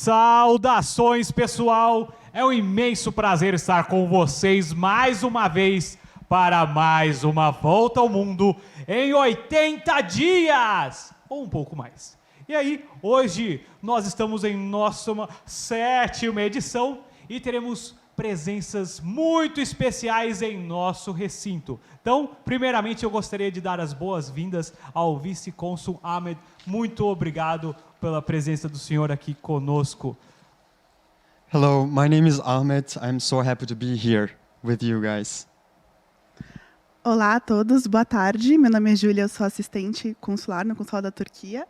Saudações, pessoal! É um imenso prazer estar com vocês mais uma vez para mais uma volta ao mundo em 80 dias! Ou um pouco mais. E aí, hoje nós estamos em nossa 7ª edição e teremos presenças muito especiais em nosso recinto. Então, primeiramente, eu gostaria de dar as boas-vindas ao vice-cônsul Ahmed. Muito obrigado pela presença do senhor aqui conosco. Hello, my name is Ahmed. I'm so happy to be here with you guys. Olá a todos, boa tarde. Meu nome é Júlia, eu sou assistente consular no Consulado da Turquia.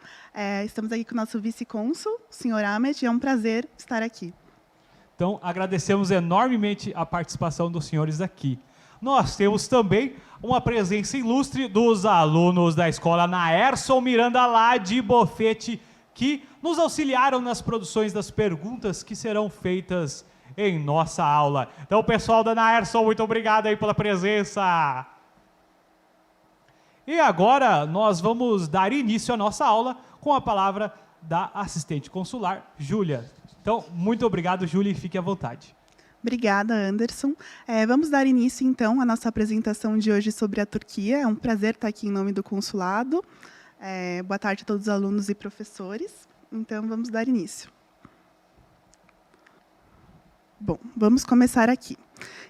Estamos aqui com o nosso vice-cônsul, o senhor Ahmed, e é um prazer estar aqui. Então, agradecemos enormemente a participação dos senhores aqui. Nós temos também uma presença ilustre dos alunos da escola Naerson Miranda, lá de Bofete, que nos auxiliaram nas produções das perguntas que serão feitas em nossa aula. Então, pessoal da Naerson, muito obrigado aí pela presença. E agora nós vamos dar início à nossa aula com a palavra da assistente consular, Júlia. Então, muito obrigado, Júlia, e fique à vontade. Obrigada, Anderson. Vamos dar início, então, à nossa apresentação de hoje sobre a Turquia. É um prazer estar aqui em nome do consulado. Boa tarde a todos os alunos e professores. Então, vamos dar início. Bom, vamos começar aqui.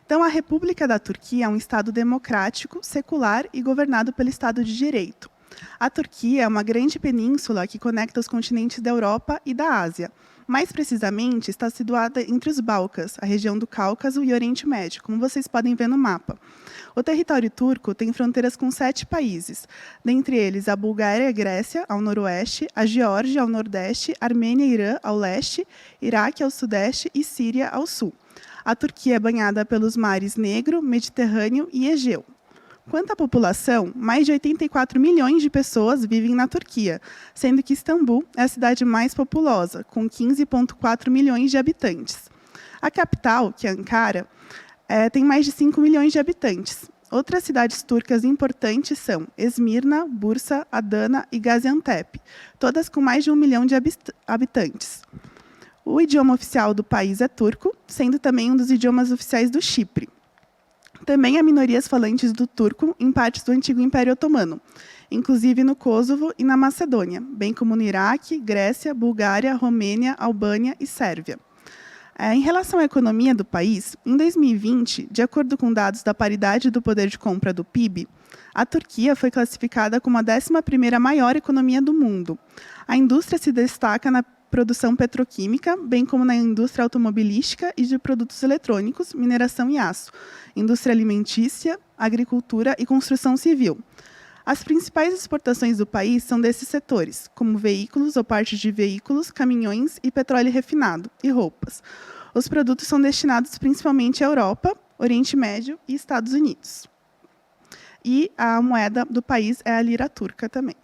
Então, a República da Turquia é um Estado democrático, secular e governado pelo Estado de Direito. A Turquia é uma grande península que conecta os continentes da Europa e da Ásia. Mais precisamente, está situada entre os Balcãs, a região do Cáucaso e Oriente Médio, como vocês podem ver no mapa. O território turco tem fronteiras com 7 países, dentre eles a Bulgária e a Grécia, ao noroeste, a Geórgia, ao nordeste, Armênia e Irã, ao leste, Iraque, ao sudeste e Síria, ao sul. A Turquia é banhada pelos mares Negro, Mediterrâneo e Egeu. Quanto à população, mais de 84 milhões de pessoas vivem na Turquia, sendo que Istambul é a cidade mais populosa, com 15,4 milhões de habitantes. A capital, que é Ankara, tem mais de 5 milhões de habitantes. Outras cidades turcas importantes são Esmirna, Bursa, Adana e Gaziantep, todas com mais de 1 milhão de habitantes. O idioma oficial do país é turco, sendo também um dos idiomas oficiais do Chipre. Também há minorias falantes do turco em partes do antigo Império Otomano, inclusive no Kosovo e na Macedônia, bem como no Iraque, Grécia, Bulgária, Romênia, Albânia e Sérvia. Em relação à economia do país, em 2020, de acordo com dados da paridade do poder de compra do PIB, a Turquia foi classificada como a 11ª maior economia do mundo. A indústria se destaca na produção petroquímica, bem como na indústria automobilística e de produtos eletrônicos, mineração e aço, indústria alimentícia, agricultura e construção civil. As principais exportações do país são desses setores, como veículos ou partes de veículos, caminhões e petróleo refinado, e roupas. Os produtos são destinados principalmente à Europa, Oriente Médio e Estados Unidos. E a moeda do país é a lira turca também.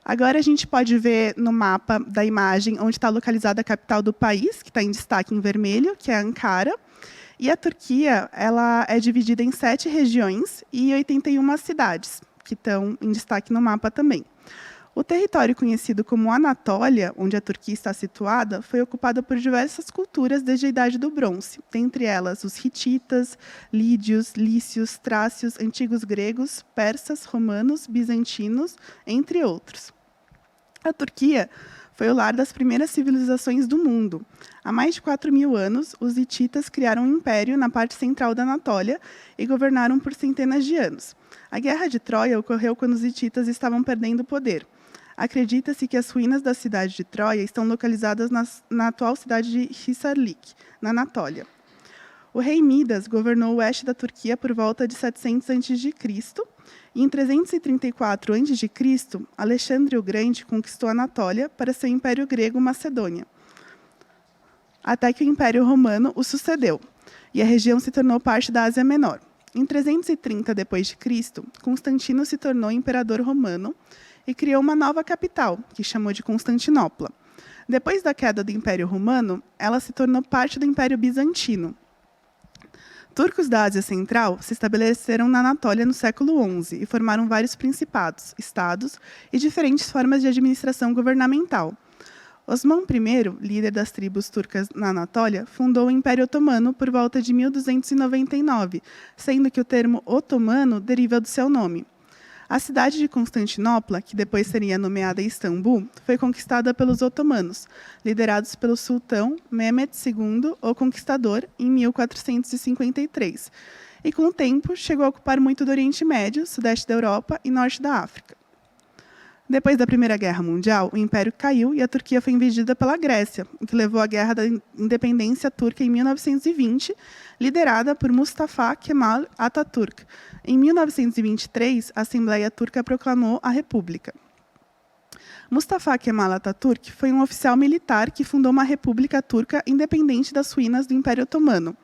Agora a gente pode ver no mapa da imagem onde está localizada a capital do país, que está em destaque em vermelho, que é Ankara. E a Turquia ela é dividida em 7 regiões e 81 cidades, que estão em destaque no mapa também. O território conhecido como Anatólia, onde a Turquia está situada, foi ocupado por diversas culturas desde a Idade do Bronze, dentre elas os hititas, lídios, lícios, trácios, antigos gregos, persas, romanos, bizantinos, entre outros. A Turquia foi o lar das primeiras civilizações do mundo. Há mais de 4.000 anos, os hititas criaram um império na parte central da Anatólia e governaram por centenas de anos. A Guerra de Troia ocorreu quando os hititas estavam perdendo o poder. Acredita-se que as ruínas da cidade de Troia estão localizadas na atual cidade de Hisarlik, na Anatólia. O rei Midas governou o oeste da Turquia por volta de 700 a.C., e em 334 a.C., Alexandre o Grande conquistou a Anatólia para seu Império Grego Macedônia, até que o Império Romano o sucedeu, e a região se tornou parte da Ásia Menor. Em 330 d.C., Constantino se tornou imperador romano e criou uma nova capital, que chamou de Constantinopla. Depois da queda do Império Romano, ela se tornou parte do Império Bizantino. Turcos da Ásia Central se estabeleceram na Anatólia no século XI e formaram vários principados, estados e diferentes formas de administração governamental. Osman I, líder das tribos turcas na Anatólia, fundou o Império Otomano por volta de 1299, sendo que o termo otomano deriva do seu nome. A cidade de Constantinopla, que depois seria nomeada Istambul, foi conquistada pelos otomanos, liderados pelo sultão Mehmed II, o Conquistador, em 1453, e com o tempo chegou a ocupar muito do Oriente Médio, sudeste da Europa e norte da África. Depois da Primeira Guerra Mundial, o Império caiu e a Turquia foi invadida pela Grécia, o que levou à Guerra da Independência Turca em 1920, liderada por Mustafa Kemal Atatürk. Em 1923, a Assembleia Turca proclamou a República. Mustafa Kemal Atatürk foi um oficial militar que fundou uma república turca independente das ruínas do Império Otomano.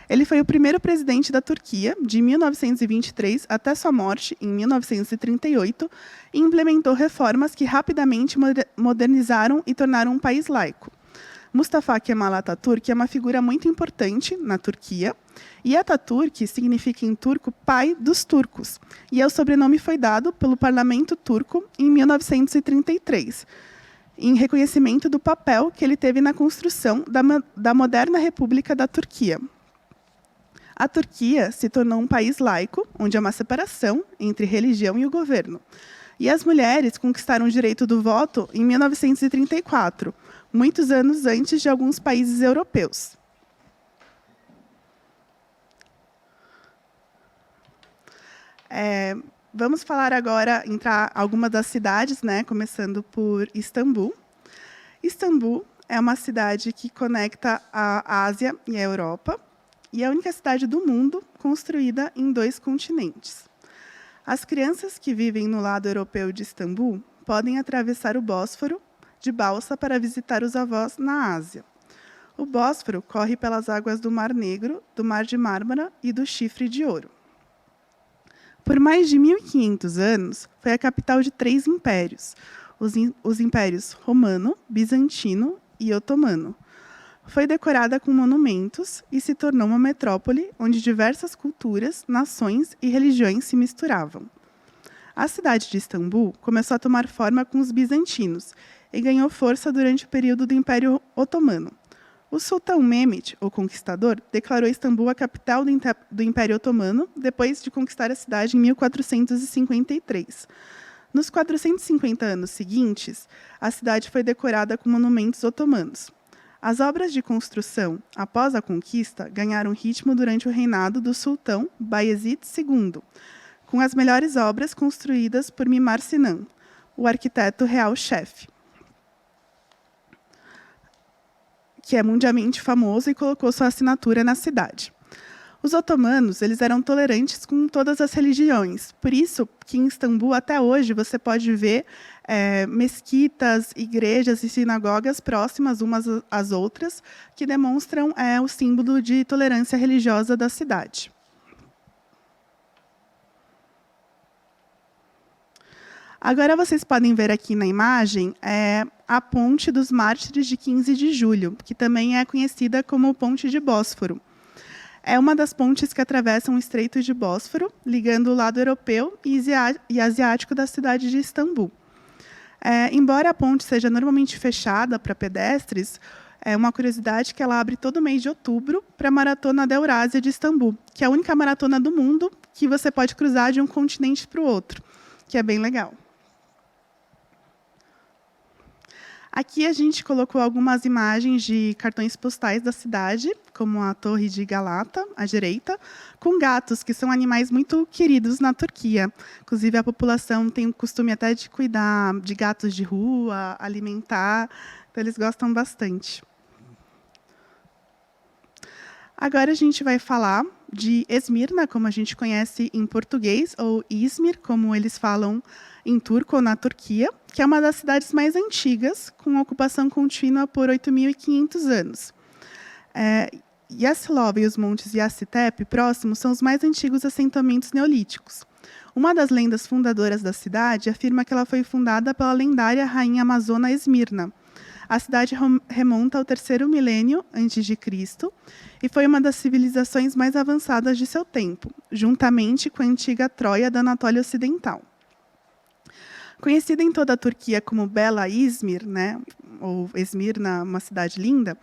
Ele foi o primeiro presidente da Turquia, de 1923 até sua morte, em 1938, e implementou reformas que rapidamente modernizaram e tornaram um país laico. Mustafa Kemal Atatürk é uma figura muito importante na Turquia, e Atatürk significa em turco pai dos turcos, e o sobrenome foi dado pelo parlamento turco em 1933, em reconhecimento do papel que ele teve na construção da moderna República da Turquia. A Turquia se tornou um país laico, onde há uma separação entre religião e o governo. E as mulheres conquistaram o direito do voto em 1934, muitos anos antes de alguns países europeus. Vamos falar agora, entrar algumas das cidades, né, começando por Istambul. Istambul é uma cidade que conecta a Ásia e a Europa, e é a única cidade do mundo construída em 2 continentes. As crianças que vivem no lado europeu de Istambul podem atravessar o Bósforo de balsa para visitar os avós na Ásia. O Bósforo corre pelas águas do Mar Negro, do Mar de Mármara e do Chifre de Ouro. Por mais de 1.500 anos, foi a capital de 3 impérios, os impérios romano, bizantino e otomano. Foi decorada com monumentos e se tornou uma metrópole onde diversas culturas, nações e religiões se misturavam. A cidade de Istambul começou a tomar forma com os bizantinos e ganhou força durante o período do Império Otomano. O sultão Mehmed, o Conquistador, declarou Istambul a capital do Império Otomano depois de conquistar a cidade em 1453. Nos 450 anos seguintes, a cidade foi decorada com monumentos otomanos. As obras de construção, após a conquista, ganharam ritmo durante o reinado do sultão Bayezid II, com as melhores obras construídas por Mimar Sinan, o arquiteto real-chefe, que é mundialmente famoso e colocou sua assinatura na cidade. Os otomanos, eles eram tolerantes com todas as religiões. Por isso que em Istambul, até hoje, você pode ver mesquitas, igrejas e sinagogas próximas umas às outras, que demonstram o símbolo de tolerância religiosa da cidade. Agora vocês podem ver aqui na imagem a Ponte dos Mártires de 15 de Julho, que também é conhecida como Ponte de Bósforo. É uma das pontes que atravessam o Estreito de Bósforo, ligando o lado europeu e asiático da cidade de Istambul. Embora a ponte seja normalmente fechada para pedestres, é uma curiosidade que ela abre todo mês de outubro para a Maratona da Eurásia de Istambul, que é a única maratona do mundo que você pode cruzar de um continente para o outro, que é bem legal. Aqui a gente colocou algumas imagens de cartões postais da cidade, como a Torre de Galata, à direita, com gatos, que são animais muito queridos na Turquia. Inclusive, a população tem o costume até de cuidar de gatos de rua, alimentar, então eles gostam bastante. Agora a gente vai falar de Esmirna, como a gente conhece em português, ou Izmir, como eles falam em turco ou na Turquia, que é uma das cidades mais antigas, com ocupação contínua por 8.500 anos. Yasilov e os montes Yasitep próximos são os mais antigos assentamentos neolíticos. Uma das lendas fundadoras da cidade afirma que ela foi fundada pela lendária rainha amazona Esmirna. A cidade remonta ao 3º milênio a.C. e foi uma das civilizações mais avançadas de seu tempo, juntamente com a antiga Troia da Anatólia Ocidental. Conhecida em toda a Turquia como Bela Izmir, né, ou Esmirna, uma cidade linda,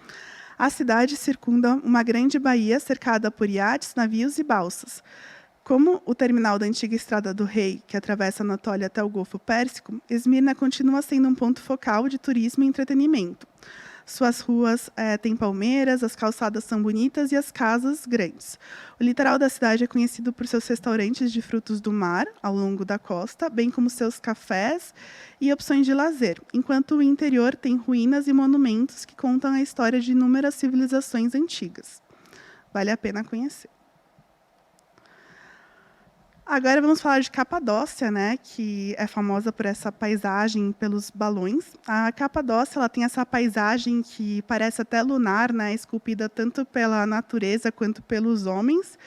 a cidade circunda uma grande baía cercada por iates, navios e balsas. Como o terminal da antiga Estrada do Rei, que atravessa a Anatólia até o Golfo Pérsico, Esmirna continua sendo um ponto focal de turismo e entretenimento. Suas ruas têm palmeiras, as calçadas são bonitas e as casas grandes. O litoral da cidade é conhecido por seus restaurantes de frutos do mar ao longo da costa, bem como seus cafés e opções de lazer, enquanto o interior tem ruínas e monumentos que contam a história de inúmeras civilizações antigas. Vale a pena conhecer. Agora vamos falar de Capadócia, né, que é famosa por essa paisagem pelos balões. A Capadócia ela tem essa paisagem que parece até lunar, né, esculpida tanto pela natureza quanto pelos homens,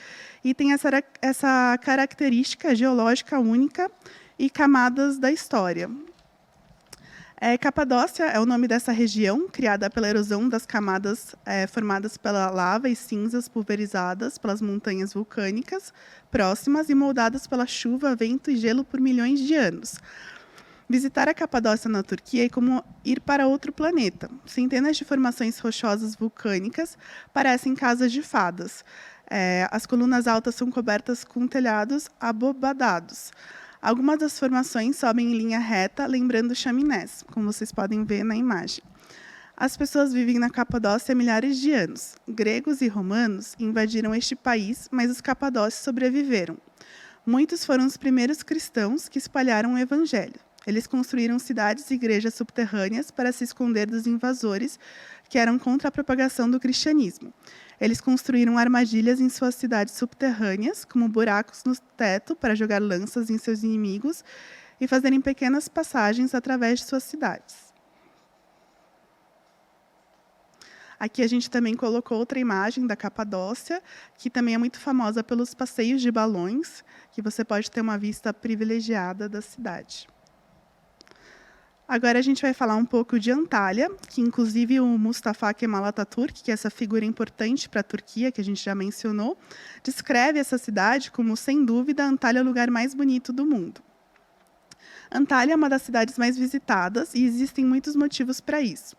e tem essa característica geológica única e camadas da história. Capadócia é o nome dessa região, criada pela erosão das camadas formadas pela lava e cinzas pulverizadas pelas montanhas vulcânicas próximas e moldadas pela chuva, vento e gelo por milhões de anos. Visitar a Capadócia na Turquia é como ir para outro planeta. Centenas de formações rochosas vulcânicas parecem casas de fadas. As colunas altas são cobertas com telhados abobadados. Algumas das formações sobem em linha reta, lembrando chaminés, como vocês podem ver na imagem. As pessoas vivem na Capadócia há milhares de anos. Gregos e romanos invadiram este país, mas os capadócios sobreviveram. Muitos foram os primeiros cristãos que espalharam o evangelho. Eles construíram cidades e igrejas subterrâneas para se esconder dos invasores que eram contra a propagação do cristianismo. Eles construíram armadilhas em suas cidades subterrâneas, como buracos no teto para jogar lanças em seus inimigos e fazerem pequenas passagens através de suas cidades. Aqui a gente também colocou outra imagem da Capadócia, que também é muito famosa pelos passeios de balões, que você pode ter uma vista privilegiada da cidade. Agora a gente vai falar um pouco de Antália, que inclusive o Mustafa Kemal Atatürk, que é essa figura importante para a Turquia, que a gente já mencionou, descreve essa cidade como, sem dúvida, Antália é o lugar mais bonito do mundo. Antália é uma das cidades mais visitadas e existem muitos motivos para isso.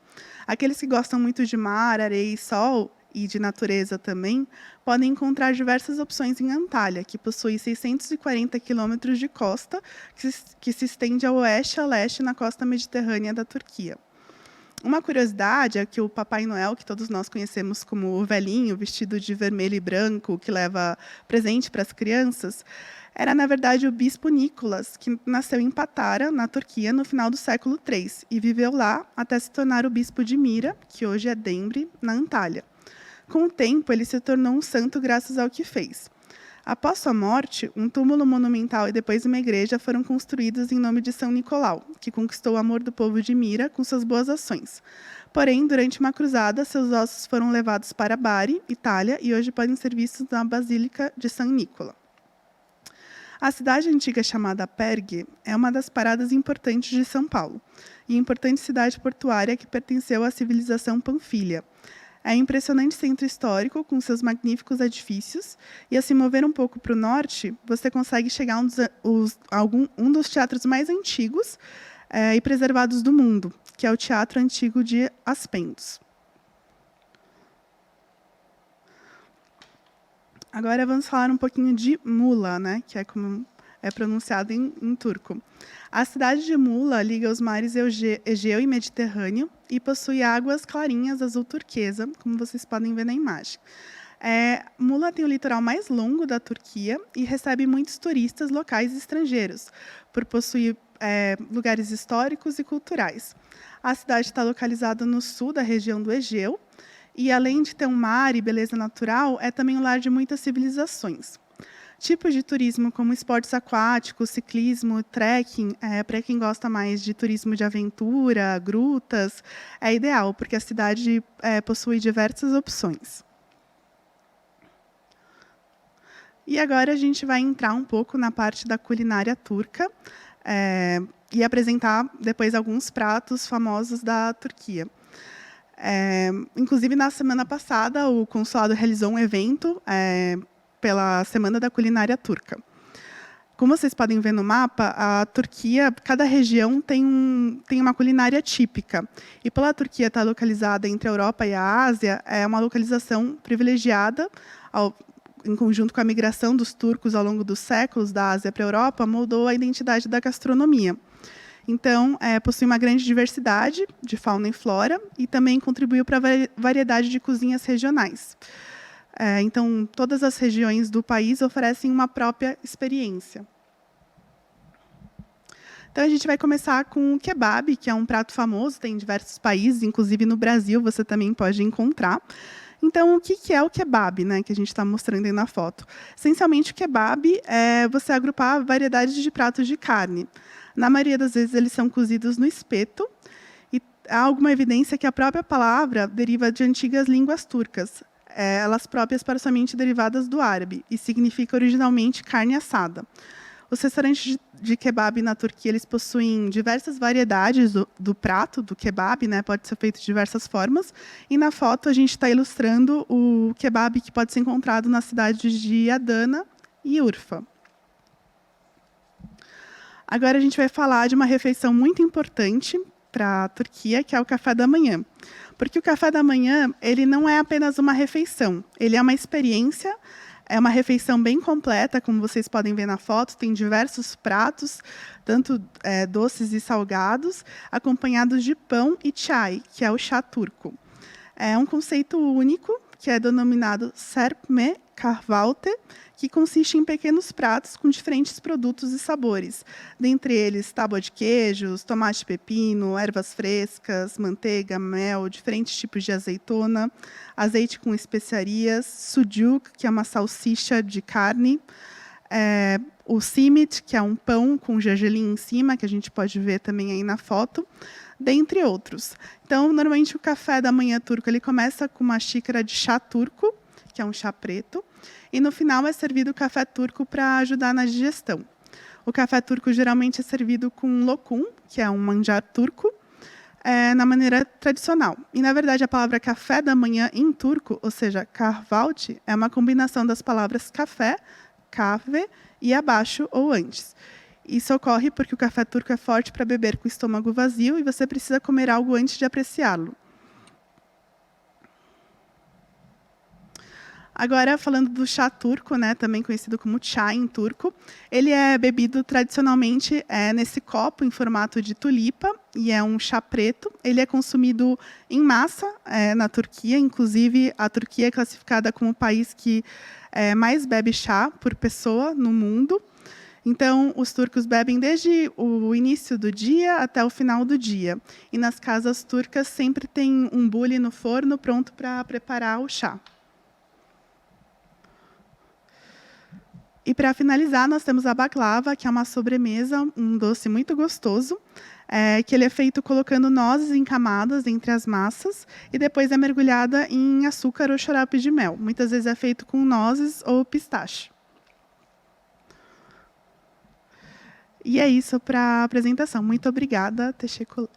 Aqueles que gostam muito de mar, areia e sol, e de natureza também, podem encontrar diversas opções em Antália, que possui 640 quilômetros de costa, que se estende a oeste a leste na costa mediterrânea da Turquia. Uma curiosidade é que o Papai Noel, que todos nós conhecemos como o velhinho, vestido de vermelho e branco, que leva presente para as crianças, era, na verdade, o bispo Nicolas, que nasceu em Patara, na Turquia, no final do século III, e viveu lá até se tornar o bispo de Mira, que hoje é Demre, na Antália. Com o tempo, ele se tornou um santo graças ao que fez. Após sua morte, um túmulo monumental e depois uma igreja foram construídos em nome de São Nicolau, que conquistou o amor do povo de Mira com suas boas ações. Porém, durante uma cruzada, seus ossos foram levados para Bari, Itália, e hoje podem ser vistos na Basílica de San Nicola. A cidade antiga chamada Pergue é uma das paradas importantes de São Paulo, e importante cidade portuária que pertenceu à civilização Panfilha. É um impressionante centro histórico, com seus magníficos edifícios, e a se mover um pouco para o norte, você consegue chegar a um dos teatros mais antigos e preservados do mundo, que é o Teatro Antigo de Aspendos. Agora vamos falar um pouquinho de Muğla, né, que é como é pronunciado em turco. A cidade de Muğla liga os mares Egeu e Mediterrâneo e possui águas clarinhas azul turquesa, como vocês podem ver na imagem. Muğla tem o litoral mais longo da Turquia e recebe muitos turistas locais e estrangeiros, por possuir lugares históricos e culturais. A cidade está localizada no sul da região do Egeu, e, além de ter um mar e beleza natural, é também o lar de muitas civilizações. Tipos de turismo como esportes aquáticos, ciclismo, trekking, para quem gosta mais de turismo de aventura, grutas, é ideal, porque a cidade possui diversas opções. E agora a gente vai entrar um pouco na parte da culinária turca e apresentar depois alguns pratos famosos da Turquia. Inclusive, na semana passada, o consulado realizou um evento pela Semana da Culinária Turca. Como vocês podem ver no mapa, a Turquia, cada região tem uma culinária típica. E pela Turquia estar localizada entre a Europa e a Ásia, é uma localização privilegiada, em conjunto com a migração dos turcos ao longo dos séculos da Ásia para a Europa, moldou a identidade da gastronomia. Então, possui uma grande diversidade de fauna e flora e também contribuiu para a variedade de cozinhas regionais. Então, todas as regiões do país oferecem uma própria experiência. Então, a gente vai começar com o kebab, que é um prato famoso, tem em diversos países, inclusive no Brasil você também pode encontrar. Então, o que é o kebab, né, que a gente está mostrando aí na foto? Essencialmente, o kebab é você agrupar variedades de pratos de carne. Na maioria das vezes, eles são cozidos no espeto, e há alguma evidência que a própria palavra deriva de antigas línguas turcas, elas próprias parcialmente derivadas do árabe, e significa originalmente carne assada. Os restaurantes de kebab na Turquia eles possuem diversas variedades do prato, do kebab, né? Pode ser feito de diversas formas. E na foto a gente está ilustrando o kebab que pode ser encontrado nas cidades de Adana e Urfa. Agora a gente vai falar de uma refeição muito importante para a Turquia, que é o café da manhã. Porque o café da manhã ele não é apenas uma refeição, ele é uma experiência, é uma refeição bem completa, como vocês podem ver na foto, tem diversos pratos, tanto doces e salgados, acompanhados de pão e chai, que é o chá turco. É um conceito único, que é denominado serpme kahvaltı, que consiste em pequenos pratos com diferentes produtos e sabores, dentre eles tábua de queijos, tomate pepino, ervas frescas, manteiga, mel, diferentes tipos de azeitona, azeite com especiarias, sucuk, que é uma salsicha de carne, o simit, que é um pão com gergelim em cima, que a gente pode ver também aí na foto, dentre outros. Então, normalmente, o café da manhã turco ele começa com uma xícara de chá turco, que é um chá preto, e no final é servido o café turco para ajudar na digestão. O café turco geralmente é servido com lokum, que é um manjar turco, na maneira tradicional. E, na verdade, a palavra café da manhã em turco, ou seja, kahvaltı, é uma combinação das palavras café, kahve e abaixo ou antes. Isso ocorre porque o café turco é forte para beber com o estômago vazio e você precisa comer algo antes de apreciá-lo. Agora, falando do chá turco, né, também conhecido como chá em turco, ele é bebido tradicionalmente nesse copo em formato de tulipa, e é um chá preto. Ele é consumido em massa na Turquia, inclusive a Turquia é classificada como o país que mais bebe chá por pessoa no mundo. Então, os turcos bebem desde o início do dia até o final do dia. E nas casas turcas sempre tem um bule no forno pronto para preparar o chá. E, para finalizar, nós temos a baklava, que é uma sobremesa, um doce muito gostoso, que ele é feito colocando nozes em camadas entre as massas e depois é mergulhada em açúcar ou xarope de mel. Muitas vezes é feito com nozes ou pistache. E é isso para a apresentação. Muito obrigada, Teşekkürler.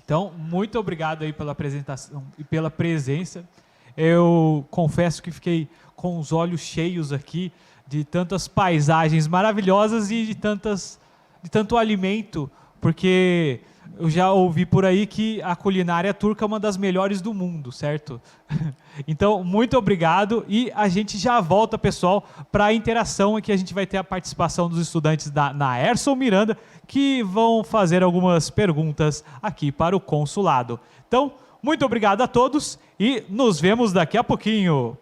Então, muito obrigado aí pela apresentação e pela presença. Eu confesso que fiquei com os olhos cheios aqui de tantas paisagens maravilhosas e de tanto alimento, porque eu já ouvi por aí que a culinária turca é uma das melhores do mundo, certo? Então, muito obrigado e a gente já volta, pessoal, para a interação aqui. A gente vai ter a participação dos estudantes da Naerson Miranda, que vão fazer algumas perguntas aqui para o consulado. Então, muito obrigado a todos e nos vemos daqui a pouquinho.